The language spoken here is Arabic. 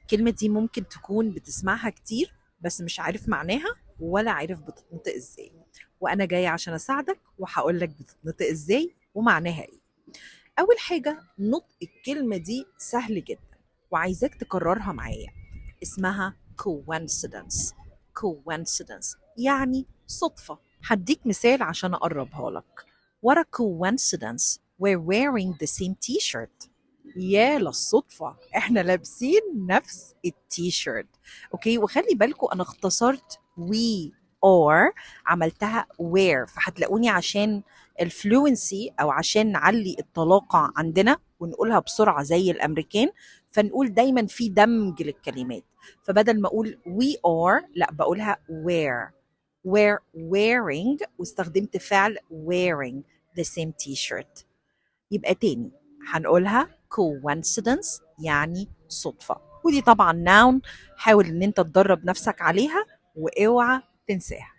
الكلمة دي ممكن تكون بتسمعها كتير بس مش عارف معناها ولا عارف بتتنطق ازاي، وانا جاية عشان اساعدك وهقول لك بتتنطق ازاي ومعناها ايه. اول حاجة، نطق الكلمة دي سهل جدا وعايزاك تكررها معايا. اسمها coincidence. coincidence يعني صدفة. هديك مثال عشان اقربها لك. What a coincidence we're wearing the same t-shirt. يا للصدفة احنا لابسين نفس التيشيرت. اوكي، وخلي بالكم انا اختصرت we or عملتها where، فهتلاقوني عشان الفلوينسي او عشان نعلي الطلاقة عندنا ونقولها بسرعة زي الامريكان، فنقول دايما في دمج للكلمات. فبدل ما اقول we are لا بقولها where. we're wearing واستخدمت فعل wearing the same t-shirt. يبقى تاني هنقولها coincidence يعني صدفة، ودي طبعا noun. حاول ان انت تدرب نفسك عليها واوعى تنساها.